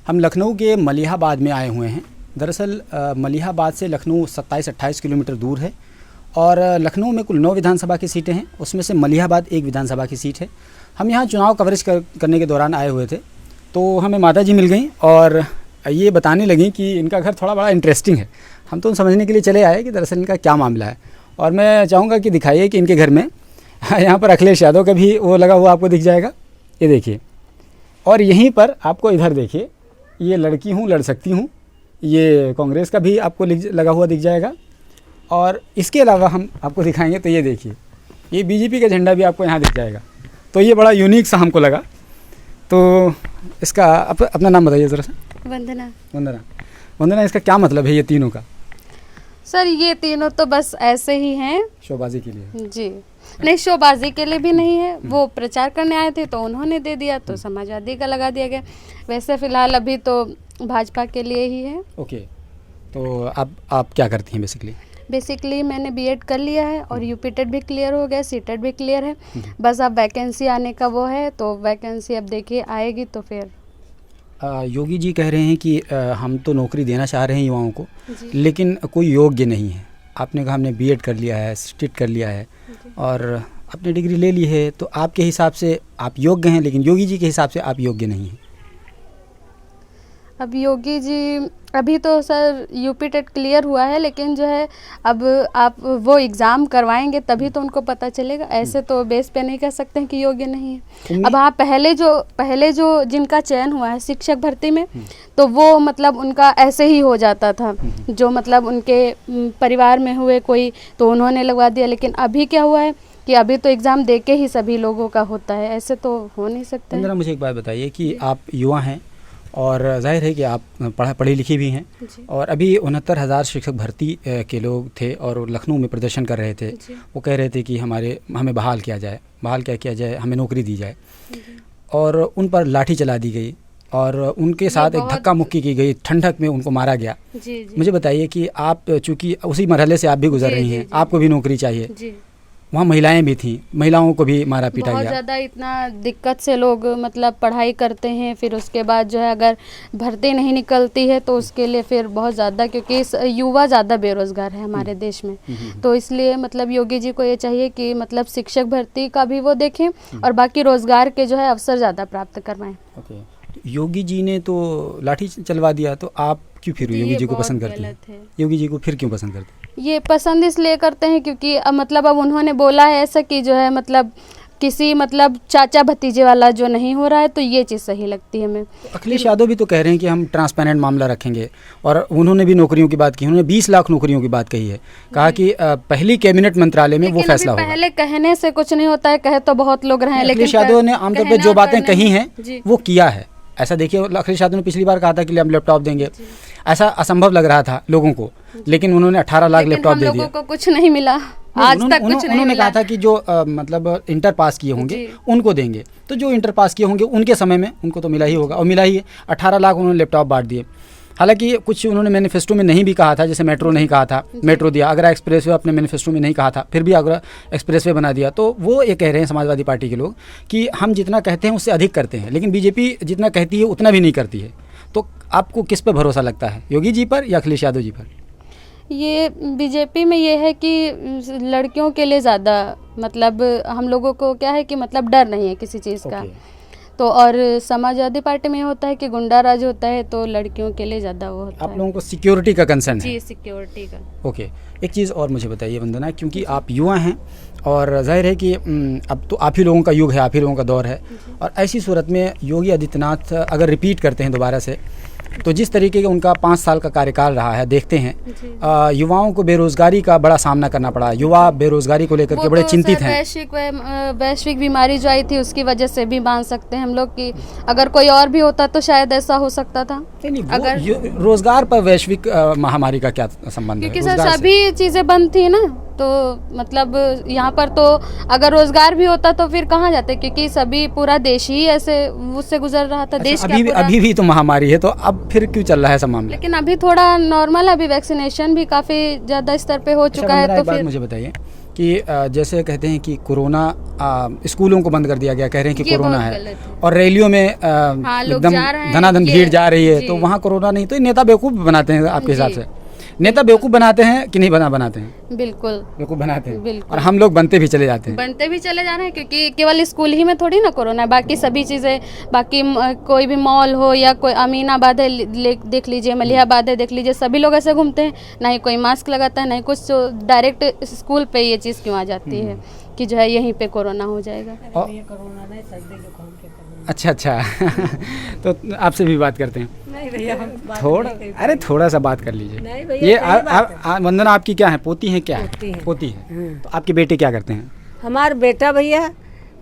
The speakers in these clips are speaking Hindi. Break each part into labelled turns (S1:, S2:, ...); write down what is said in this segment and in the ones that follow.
S1: हम लखनऊ के मलिहाबाद में आए हुए हैं। दरअसल मलिहाबाद से लखनऊ 27-28 किलोमीटर दूर है और लखनऊ में कुल 9 विधानसभा की सीटें हैं, उसमें से मलिहाबाद एक विधानसभा की सीट है। हम यहाँ चुनाव कवरेज करने के दौरान आए हुए थे तो हमें माता जी मिल गई और ये बताने लगी कि इनका घर थोड़ा बड़ा इंटरेस्टिंग है। हम तो समझने के लिए चले आए कि दरअसल इनका क्या मामला है और मैं चाहूँगा कि दिखाइए कि इनके घर में यहाँ पर अखिलेश यादव का भी वो लगा हुआ आपको दिख जाएगा, ये देखिए। और यहीं पर आपको इधर देखिए, ये लड़की हूँ लड़ सकती हूँ, ये कांग्रेस का भी आपको लगा हुआ दिख जाएगा। और इसके अलावा हम आपको दिखाएंगे तो ये देखिए, ये बीजेपी का झंडा भी आपको यहाँ दिख जाएगा। तो ये बड़ा यूनिक सा हमको लगा। तो इसका अपना नाम बताइए ज़रा सा।
S2: वंदना।
S1: वंदना, वंदना, इसका क्या मतलब है ये तीनों का?
S2: सर ये तीनों तो बस ऐसे ही हैं,
S1: शोबाजी के लिए।
S2: जी नहीं, शोबाजी के लिए भी नहीं है, वो प्रचार करने आए थे तो उन्होंने दे दिया तो समाजवादी का लगा दिया गया। वैसे फिलहाल अभी तो भाजपा के लिए ही है।
S1: ओके, तो आप क्या करती हैं बेसिकली?
S2: बेसिकली मैंने बीएड कर लिया है और यूपी टेट भी क्लियर हो गया, सीटेट भी क्लियर है। बस अब वैकेंसी आने का वो है, तो वैकेंसी अब देखिए आएगी तो फिर।
S1: योगी जी कह रहे हैं कि हम तो नौकरी देना चाह रहे हैं युवाओं को, लेकिन कोई योग्य नहीं है। आपने कहा हमने बीएड कर लिया है, सीटेट कर लिया है और अपनी डिग्री ले ली है, तो आपके हिसाब से आप योग्य हैं, लेकिन योगी जी के हिसाब से आप योग्य नहीं हैं।
S2: अब योगी जी अभी तो सर यूपी टेट क्लियर हुआ है, लेकिन जो है अब आप वो एग्ज़ाम करवाएंगे तभी तो उनको पता चलेगा। ऐसे तो बेस पे नहीं कह सकते हैं कि योग्य नहीं है। अब हाँ, पहले जो जिनका चयन हुआ है शिक्षक भर्ती में, तो वो मतलब उनका ऐसे ही हो जाता था, जो मतलब उनके परिवार में हुए कोई तो उन्होंने लगवा दिया। लेकिन अभी क्या हुआ है कि अभी तो एग्ज़ाम दे के ही सभी लोगों का होता है, ऐसे तो हो नहीं सकता है।
S1: मुझे एक बात बताइए कि आप युवा हैं और जाहिर है कि आप पढ़ी लिखी भी हैं, और अभी 69,000 शिक्षक भर्ती के लोग थे और लखनऊ में प्रदर्शन कर रहे थे। वो कह रहे थे कि हमें बहाल किया जाए, क्या किया जाए, हमें नौकरी दी जाए, और उन पर लाठी चला दी गई और उनके साथ एक धक्का मुक्की की गई, ठंडक में उनको मारा गया। मुझे बताइए कि आप चूँकि उसी मरहले से आप भी गुजर रही हैं, आपको भी नौकरी चाहिए, वहाँ महिलाएं भी थीं, महिलाओं को भी मारा पीटा गया।
S2: बहुत ज़्यादा इतना दिक्कत से लोग मतलब पढ़ाई करते हैं, फिर उसके बाद जो है अगर भर्ती नहीं निकलती है तो उसके लिए फिर बहुत ज़्यादा, क्योंकि युवा ज़्यादा बेरोज़गार है हमारे देश में, तो इसलिए मतलब योगी जी को ये चाहिए कि मतलब शिक्षक भर्ती का भी वो देखें और बाकी रोज़गार के जो है अवसर ज़्यादा प्राप्त करवाएं।
S1: योगी जी ने तो लाठी चलवा दिया, तो आप क्यों फिर योगी जी को पसंद करती हैं? योगी जी को फिर क्यों पसंद करते हैं?
S2: ये पसंद इसलिए करते हैं क्योंकि अब उन्होंने बोला है ऐसा कि जो है मतलब किसी मतलब चाचा भतीजे वाला जो नहीं हो रहा है, तो ये चीज़ सही लगती है हमें।
S1: अखिलेश यादव भी तो कह रहे हैं कि हम ट्रांसपेरेंट मामला रखेंगे, और उन्होंने भी नौकरियों की बात की, उन्होंने 20 लाख नौकरियों की बात कही है, कहा कि पहली कैबिनेट मंत्रालय में वो फैसला होगा।
S2: पहले कहने से कुछ नहीं होता है, कहे तो बहुत लोग रहे हैं, लेकिन
S1: अखिलेश यादव ने आमतौर पर जो बातें कही हैं वो किया है। ऐसा देखिए, अखिलेश यादव ने पिछली बार कहा था कि हम लैपटॉप देंगे, ऐसा असंभव लग रहा था लोगों को, लेकिन उन्होंने 18 लाख लैपटॉप दे दिए।
S2: लोगों को कुछ नहीं मिला आज तक, कुछ नहीं मिला।
S1: उन्होंने कहा था कि जो मतलब इंटर पास किए होंगे उनको देंगे, तो जो इंटर पास किए होंगे उनके समय में उनको तो मिला ही होगा, और मिला ही है। 18 लाख उन्होंने लैपटॉप बांट दिए। हालांकि कुछ उन्होंने मैनिफेस्टो में नहीं भी कहा था, जैसे मेट्रो नहीं कहा था, मेट्रो दिया। आगरा एक्सप्रेस वे अपने मैनिफेस्टो में नहीं कहा था, फिर भी आगरा एक्सप्रेस वे बना दिया। तो वो ये कह रहे हैं समाजवादी पार्टी के लोग कि हम जितना कहते हैं उससे अधिक करते हैं, लेकिन बीजेपी जितना कहती है उतना भी नहीं करती है। तो आपको किस पर भरोसा लगता है, योगी जी पर या अखिलेश यादव जी पर?
S2: ये बीजेपी में ये है कि लड़कियों के लिए ज़्यादा मतलब हम लोगों को क्या है कि मतलब डर नहीं है किसी चीज़ का, तो और समाजवादी पार्टी में होता है कि गुंडा राज होता है, तो लड़कियों के लिए ज़्यादा वो होता है।
S1: आप लोगों को सिक्योरिटी का कंसर्न है?
S2: जी, सिक्योरिटी का।
S1: ओके, एक चीज़ और मुझे बताइए वंदना, क्योंकि आप युवा हैं और जाहिर है कि अब तो आप ही लोगों का युग है, आप ही लोगों का दौर है, और ऐसी सूरत में योगी आदित्यनाथ अगर रिपीट करते हैं दोबारा से, तो जिस तरीके का उनका 5 साल का कार्यकाल रहा है, देखते हैं युवाओं को बेरोजगारी का बड़ा सामना करना पड़ा। युवा बेरोजगारी को लेकर के बड़े चिंतित हैं।
S2: वैश्विक बीमारी जो आई थी उसकी वजह से भी मान सकते हैं हम लोग कि अगर कोई और भी होता तो शायद ऐसा हो सकता था।
S1: अगर रोजगार पर वैश्विक महामारी का क्या संबंध है?
S2: क्योंकि सर सभी चीजें बंद थी ना, तो मतलब यहाँ पर तो अगर रोजगार भी होता तो फिर कहाँ जाते, क्योंकि सभी पूरा देश ही ऐसे उससे गुजर रहा था। देश
S1: अभी भी तो महामारी है, तो अब फिर क्यों चल रहा है सब मामला?
S2: लेकिन अभी थोड़ा नॉर्मल है, अभी वैक्सीनेशन भी काफी ज्यादा स्तर पे हो चुका है। तो फिर
S1: मुझे बताइए कि जैसे कहते हैं कि कोरोना स्कूलों को बंद कर दिया गया, कह रहे हैं कि
S2: ये
S1: कोरोना
S2: बहुत
S1: है,
S2: गलत है।
S1: और रैलियों में
S2: लोग
S1: एकदम
S2: जा रहे हैं,
S1: धनाधन
S2: ये-
S1: भीड़ जा रही है,
S2: जी।
S1: तो वहाँ कोरोना नहीं, तो ये नेता बेवकूफ़ बनाते हैं आपके हिसाब
S2: जी।
S1: से? नेता बेवकूफ़ बनाते हैं कि नहीं बनाते हैं?
S2: बिल्कुल
S1: बेवकूफ़ बनाते हैं,
S2: बिल्कुल।
S1: और हम लोग बनते भी चले जाते हैं।
S2: बनते भी चले जा रहे हैं, क्योंकि केवल स्कूल ही में थोड़ी ना कोरोना है, बाकी सभी चीज़ें, बाकी कोई भी मॉल हो या कोई अमीनाबाद है देख लीजिए, मलिहाबाद है देख लीजिए, सभी लोग ऐसे घूमते हैं, ना ही कोई मास्क लगाता है, ना ही कुछ, तो डायरेक्ट स्कूल पे ये चीज़ क्यों आ जाती है कि जो है यहीं पे कोरोना हो जाएगा।
S1: अच्छा अच्छा तो आपसे भी बात करते हैं
S3: नहीं भैया, हम बात
S1: थोड़ा,
S3: नहीं करते।
S1: अरे थोड़ा सा बात कर लीजिए।
S3: नहीं भैया,
S1: ये
S3: सही बात है।
S1: वंदना आपकी क्या है, पोती है क्या
S3: पोती
S1: है?
S3: है।
S1: पोती है।
S3: हम्म।
S1: तो आपके बेटे क्या करते हैं?
S3: हमारा बेटा भैया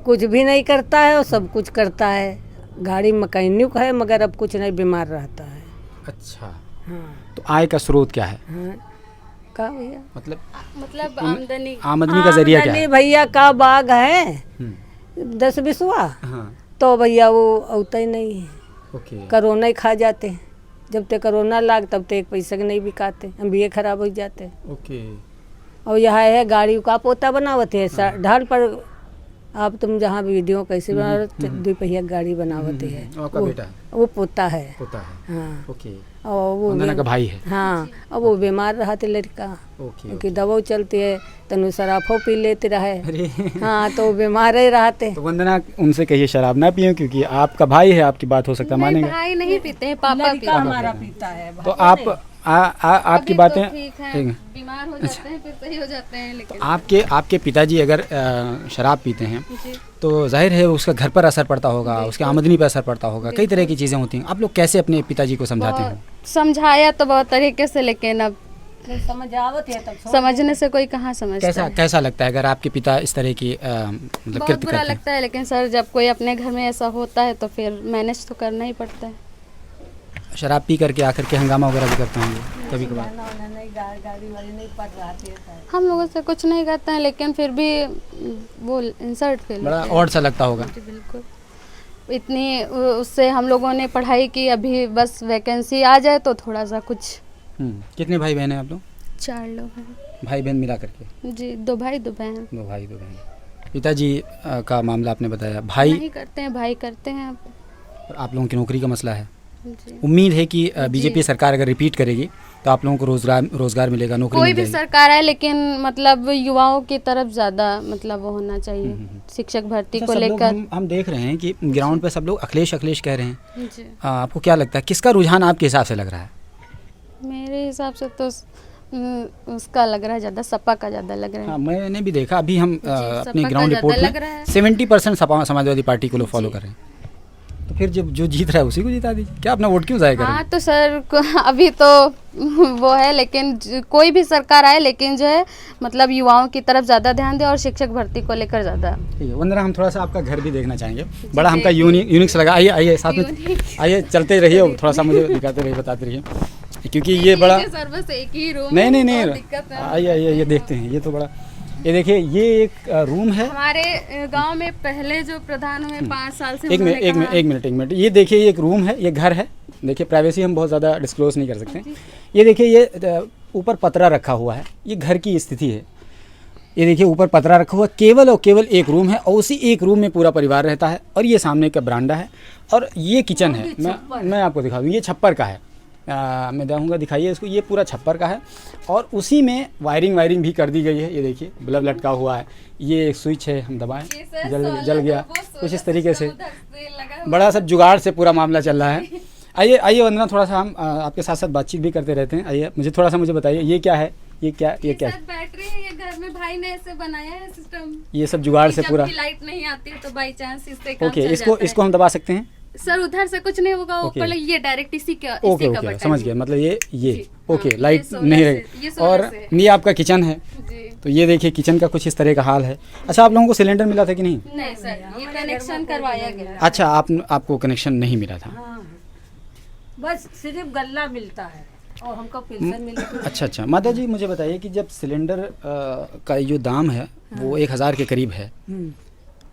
S3: कुछ भी नहीं करता है और सब कुछ करता है। गाड़ी मैकेनिक है, मगर अब कुछ नहीं, बीमार रहता है।
S1: अच्छा,
S3: हाँ
S1: तो आय का स्रोत क्या है?
S3: हाँ, का भैया
S2: मतलब आमदनी
S1: आमदनी का जरिया क्या
S3: आमदनी
S1: है?
S3: भैया का बाग है
S1: हम्म,
S3: 10-20
S1: हाँ,
S3: तो भैया वो होता ही नहीं है।
S1: ओके।
S3: कोरोना ही खा जाते हैं। जब तक कोरोना लाग तब तक एक पैसा के नहीं बिकाते, हम भी खराब हो जाते।
S1: ओके।
S3: और यहाँ है गाड़ी का पोता बनावत है ढाल पर। आप तुम जहाँ वीडियो कैसे बना रहे, 2 पहिया गाड़ी बनावत है।
S1: आपका बेटा
S3: वो पोता है।
S1: होता है,
S3: हाँ,
S1: ओके।
S3: और वो
S1: वंदना का भाई है,
S3: हाँ, और वो बीमार रहा थे लड़का,
S1: ओके।
S3: क्योंकि दवा चलती है, तनु शराफो पी लेते रहे।
S1: अरे
S3: हाँ, तो वो बीमार ही रहते।
S1: तो वंदना उनसे कहिए शराब ना पिए, क्योंकि आपका भाई है, आपकी बात हो सकता है
S2: नहीं,
S1: मानेंगे।
S2: भाई नहीं पीते हैं, पापा पीते हैं।
S3: हमारा पीता है।
S1: तो आप आपकी
S2: अभी
S1: बातें
S2: तो ठीक है,
S1: ठीक।
S2: बीमार हो जाते हैं फिर सही हो जाते हैं, लेकिन
S1: आपके पिताजी अगर शराब पीते हैं
S2: जी।
S1: तो जाहिर है उसका घर पर असर पड़ता होगा, उसकी आमदनी पर असर पड़ता होगा, कई तरह की चीज़ें होती हैं। आप लोग कैसे अपने पिताजी को समझाते हैं?
S2: समझाया तो बहुत तरीके से, लेकिन अब
S3: समझ आवत है तब
S2: समझने से कोई कहाँ समझता
S1: कैसा
S2: है।
S1: कैसा लगता है अगर आपके पिता इस तरह की मतलब
S2: बहुत
S1: कृत्य
S2: बुरा
S1: करते हैं?
S2: लगता है, लेकिन सर जब कोई अपने घर में ऐसा होता है तो फिर मैनेज तो करना ही पड़ता है।
S1: शराब पी करके आकर के हंगामा वगैरह भी करते होंगे कभी कभार?
S3: नहीं, गाड़ी वाली नहीं पड़ रही है।
S2: हम लोगों से कुछ नहीं करते हैं, लेकिन फिर भी वो इंसल्ट फील
S1: बड़ा ऑड सा लगता होगा।
S2: बिल्कुल। इतनी उससे हम लोगों ने पढ़ाई की, अभी बस वैकेंसी आ जाए तो थोड़ा सा कुछ।
S1: कितने भाई बहन हैं आप लोग?
S2: 4 लोग हैं
S1: भाई बहन मिला करके?
S2: जी, 2 भाई 2 बहन।
S1: 2 भाई 2 बहन। पिताजी का मामला आपने बताया, भाई
S2: नहीं करते हैं, भाई करते हैं अब।
S1: आप लोगों की नौकरी का मसला है।
S2: जी।
S1: उम्मीद है कि बीजेपी सरकार अगर रिपीट करेगी तो आप लोगों को रोजगार मिलेगा, नौकरी
S2: कोई
S1: मिल
S2: भी
S1: जाएगी।
S2: सरकार है, लेकिन मतलब युवाओं की तरफ ज़्यादा मतलब वो होना चाहिए, शिक्षक भर्ती
S1: अच्छा,
S2: को
S1: सब लोग
S2: लेकर।
S1: हम देख रहे हैं कि ग्राउंड पे सब लोग अखिलेश अखिलेश कह रहे हैं।
S2: जी,
S1: आपको क्या लगता है किसका रुझान आपके हिसाब से लग रहा है?
S2: मेरे हिसाब से तो उसका लग रहा है ज़्यादा, सपा का ज़्यादा लग रहा है।
S1: हाँ, मैंने भी देखा। अभी हम
S2: सपा
S1: अपनी
S2: का
S1: ग्राउंड
S2: ज़्यादा
S1: रिपोर्ट
S2: लग
S1: में
S2: रहा है।
S1: 70% समाजवादी पार्टी को लोग फॉलो कर रहे हैं। तो फिर जब जो जीत रहा है उसी को जिता दीजिए, क्या अपना वोट क्यों ज़ाया करें?
S2: हाँ तो सर अभी तो वो है, लेकिन कोई भी सरकार आए, लेकिन जो है मतलब युवाओं की तरफ ज़्यादा ध्यान दे और शिक्षक भर्ती को लेकर ज़्यादा।
S1: ठीक है वंदना, हम थोड़ा सा आपका घर भी देखना चाहेंगे। बड़ा हमका यूनिक्स लगा। आइए आइए साथ में आइए, चलते रहिए, थोड़ा सा मुझे दिखाते रहिए, बताते रहिए, क्योंकि ये बड़ा
S2: सर बस एक ही रूम
S1: नहीं नहीं
S2: और
S1: नहीं
S2: दिक्कत है।
S1: आइए आइए ये देखते हैं। ये तो बड़ा, ये देखिए ये एक रूम है।
S2: हमारे गांव में पहले जो प्रधान हुए 5 साल से
S1: एक मिनट ये देखिए, ये एक रूम है, ये घर है। देखिए प्राइवेसी हम बहुत ज़्यादा डिस्क्लोज नहीं कर सकते। ये देखिए, ये ऊपर पतरा रखा हुआ है, ये घर की स्थिति है। ये देखिए ऊपर पतरा रखा हुआ, केवल और केवल एक रूम है, और उसी एक रूम में पूरा परिवार रहता है। और ये सामने का बरामदा है और ये किचन है। मैं आपको दिखा दूँ, ये छप्पर का है। मैं देखूँगा, दिखाइए इसको। ये पूरा छप्पर का है और उसी में वायरिंग भी कर दी गई है। ये देखिए बल्ब लटका हुआ है, ये एक स्विच है, हम दबाएं जल गया, कुछ इस तरीके से। बड़ा सब जुगाड़ से पूरा मामला चल रहा है। आइए आइए वंदना, थोड़ा सा हम आपके साथ साथ बातचीत भी करते रहते हैं। आइए मुझे थोड़ा सा बताइए, ये क्या है? ये क्या
S2: बैटरी है, ये घर में भाई ने ऐसे बनाया है सिस्टम।
S1: ये सब जुगाड़ से पूरा।
S2: लाइट नहीं आती है तो बाई चांस इससे काम
S1: ओके,
S2: चल
S1: इसको
S2: जाता है।
S1: इसको हम दबा सकते हैं?
S2: सर उधर से कुछ नहीं होगा,
S1: ओके।
S2: ऊपर ये डायरेक्ट इसी का
S1: ओके
S2: बटन
S1: ओके, समझ गया। मतलब ये
S2: जी,
S1: ओके,
S2: हाँ,
S1: लाइट
S2: ये सोलर
S1: नहीं
S2: से-
S1: रहेगी।
S2: ये सोलर
S1: और
S2: से है।
S1: ये आपका किचन है,
S2: जी।
S1: तो ये देखिए किचन का कुछ इस तरह का हाल है। अच्छा, आप लोगों को सिलेंडर मिला था कि नहीं?
S2: नहीं सर, ये कनेक्शन करवाया गया।
S1: अच्छा, आपको कनेक्शन नहीं मिला था।
S3: हाँ, बस सिर्फ गल्ला मिलता है और हमको पेंशन मिलती है।
S1: अच्छा, माता जी मुझे बताइए कि जब सिलेंडर का जो दाम है वो 1000 के करीब है,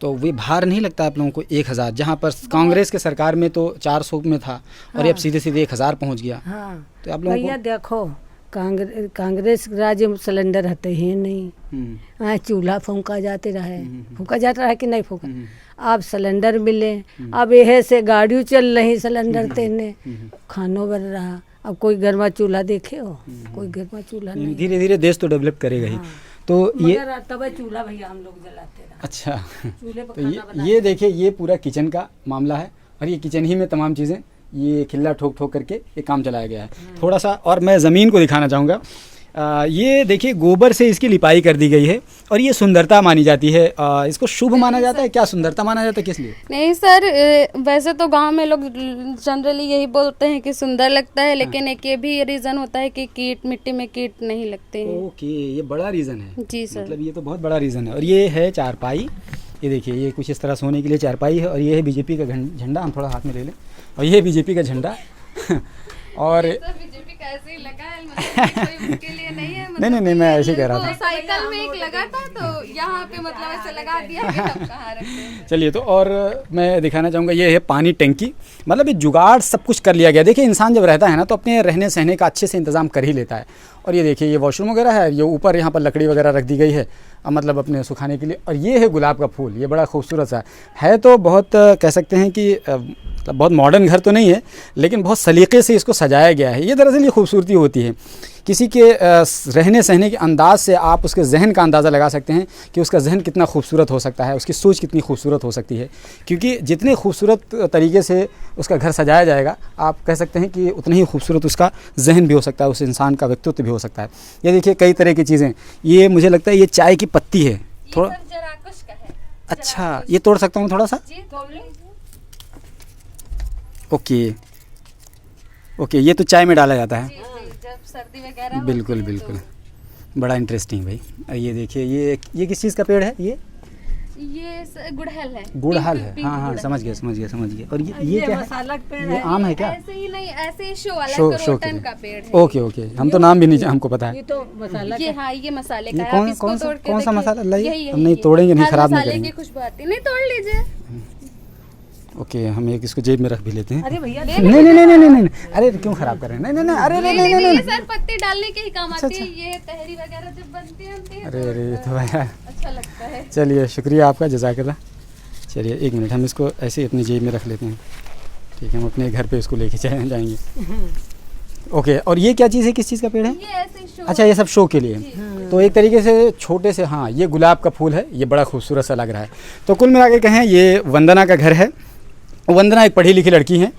S1: तो वे भार नहीं लगता आप लोगों को 1000, जहाँ पर कांग्रेस के सरकार में तो 400 में था और ये अब सीधे 1000 पहुँच गया।
S3: हाँ,
S1: तो आप लोगों
S3: भैया
S1: को
S3: देखो, कांग्रेस राज्य में सिलेंडर हते ही नहीं। चूल्हा फूंका जाते रहे, फूंका जाता रहा कि नहीं फूंका। अब सिलेंडर मिले, अब यह से गाड़ियों चल रही सिलेंडर तेने, खानों बन रहा। अब कोई गर्मा चूल्हा देखे हो, कोई गर्मा चूल्हा नहीं।
S1: धीरे धीरे देश तो डेवलप करेगा ही। तो ये
S3: तब चूल्हा भैया हम लोग जलाते रहे।
S1: अच्छा,
S3: चूल्हे पर
S1: तो ये देखिए, ये पूरा किचन का मामला है और ये किचन ही में तमाम चीज़ें, ये खिल्ला ठोक ठोक करके ये काम चलाया गया है। थोड़ा सा और मैं ज़मीन को दिखाना चाहूँगा। ये देखिए, गोबर से इसकी लिपाई कर दी गई है और ये सुंदरता मानी जाती है। इसको शुभ माना जाता है क्या? सुंदरता माना जाता है किस लिए?
S2: नहीं सर, वैसे तो गांव में लोग जनरली यही बोलते हैं कि सुंदर लगता है, लेकिन एक ये भी रीज़न होता है कि कीट, मिट्टी में कीट नहीं लगते हैं।
S1: ओके, ये बड़ा रीज़न है।
S2: जी सर,
S1: मतलब ये तो बहुत बड़ा रीज़न है। और ये है चारपाई, ये देखिए, ये कुछ इस तरह सोने के लिए चारपाई है। और ये है बीजेपी का झंडा, हम थोड़ा हाथ में ले लें। और ये बीजेपी का झंडा और
S2: बीजेपी का ऐसे ही लगा है, मतलब कोई उसके लिए नहीं है। मतलब
S1: नहीं, मैं ऐसे ही कह रहा था।
S2: साइकिल में एक लगा था, तो यहाँ पे मतलब ऐसे लगा दिया कि हम कहाँ रखते हैं।
S1: चलिए, तो और मैं दिखाना चाहूँगा, ये है पानी टंकी। मतलब ये जुगाड़ सब कुछ कर लिया गया। देखिए, इंसान जब रहता है ना तो अपने रहने सहने का अच्छे से इंतज़ाम कर ही लेता है। और ये देखिए, ये वॉशरूम वगैरह है, ये ऊपर यहाँ पर लकड़ी वगैरह रख दी गई है, मतलब अपने सुखाने के लिए। और ये है गुलाब का फूल, ये बड़ा खूबसूरत सा है। तो बहुत कह सकते हैं कि बहुत मॉडर्न घर तो नहीं है, लेकिन बहुत सलीके से इसको सजाया गया है। ये दरअसल ये खूबसूरती होती है किसी के रहने सहने के अंदाज़ से। आप उसके जहन का अंदाज़ा लगा सकते हैं कि उसका जहन कितना खूबसूरत हो सकता है, उसकी सोच कितनी खूबसूरत हो सकती है। क्योंकि जितने खूबसूरत तरीके से उसका घर सजाया जाएगा, आप कह सकते हैं कि उतना ही खूबसूरत उसका जहन भी हो सकता है, उस इंसान का व्यक्तित्व भी हो सकता है। ये देखिए, कई तरह की चीज़ें। ये मुझे लगता है ये चाय की पत्ती है थोड़ा।
S2: जराकुश का है।
S1: अच्छा, ये तोड़ सकता हूँ थोड़ा सा? ओके, ये तो चाय में डाला जाता है।
S2: जब सर्दी वगैरह
S1: बिल्कुल बिल्कुल, बड़ा इंटरेस्टिंग भाई। ये देखिए, ये किस चीज़ का पेड़ है? ये
S2: गुड़हल है।
S1: गुड़हल है, हाँ, समझ गया। और ये क्या है? ये आम है क्या?
S2: ऐसे ही नहीं, ऐसे शो वाला
S1: शो
S2: करोटन का पेड़ है।
S1: ओके, हम तो नाम भी नहीं, हमको पता है।
S3: ये तो मसाला,
S2: ये हाँ, ये मसाले का
S1: ये
S2: है।
S1: कौन
S2: आप इसको तोड़ के
S1: सा
S2: देखिए।
S1: मसाला?
S2: यही
S1: हम नहीं तोड़ेंगे, नहीं, खराब नहीं
S2: मसाले
S1: करेंगे।
S2: की खुशबू आती है, नहीं तोड़ लीजिए।
S1: ओके, हम एक इसको जेब में रख भी लेते हैं।
S3: अरे भैया
S1: नहीं, अरे क्यों खराब कर रहे हैं? नहीं, अरे
S2: नहीं, सर पत्ती डालने के ही काम आती है। ये तहरी वगैरह जब बनती है,
S1: अरे ये तो भैया
S2: अच्छा लगता है।
S1: चलिए, शुक्रिया आपका, जज़ाकल्लाह। चलिए, एक मिनट, हम इसको ऐसे ही अपनी जेब में रख लेते हैं। ठीक है, हम अपने घर पे इसको लेके चले जाएंगे। ओके, और ये क्या चीज़ है? किस चीज़ का पेड़ है?
S2: ये ऐसे शो।
S1: अच्छा, ये सब शो के लिए। तो एक तरीके से छोटे से, हाँ, ये गुलाब का फूल है, ये बड़ा खूबसूरत सा लग रहा है। तो कुल मिला के कहें, ये वंदना का घर है। वंदना एक पढ़ी लिखी लड़की है।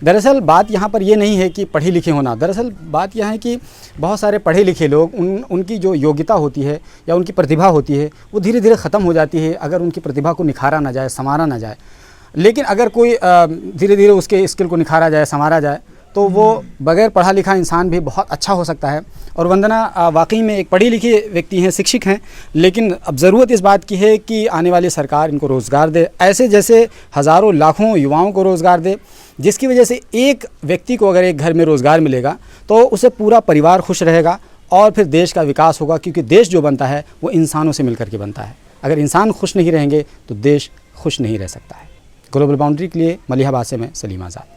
S1: दरअसल बात यहाँ पर ये नहीं है कि पढ़ी लिखी होना, दरअसल बात यह है कि बहुत सारे पढ़े लिखे लोग, उनकी जो योग्यता होती है या उनकी प्रतिभा होती है, वो धीरे धीरे ख़त्म हो जाती है अगर उनकी प्रतिभा को निखारा ना जाए, संवारा ना जाए। लेकिन अगर कोई धीरे धीरे उसके स्किल को निखारा जाए, संवारा जाए, तो वो बग़ैर पढ़ा लिखा इंसान भी बहुत अच्छा हो सकता है। और वंदना वाकई में एक पढ़ी लिखी व्यक्ति हैं, शिक्षक हैं। लेकिन अब ज़रूरत इस बात की है कि आने वाली सरकार इनको रोज़गार दे, ऐसे जैसे हज़ारों लाखों युवाओं को रोज़गार दे, जिसकी वजह से एक व्यक्ति को अगर एक घर में रोज़गार मिलेगा तो उसे पूरा परिवार खुश रहेगा और फिर देश का विकास होगा। क्योंकि देश जो बनता है वो इंसानों से मिलकर के बनता है। अगर इंसान खुश नहीं रहेंगे तो देश खुश नहीं रह सकता है। ग्लोबल बाउंड्री के लिए मलिहाबाद से मैं सलीम आज़ाद।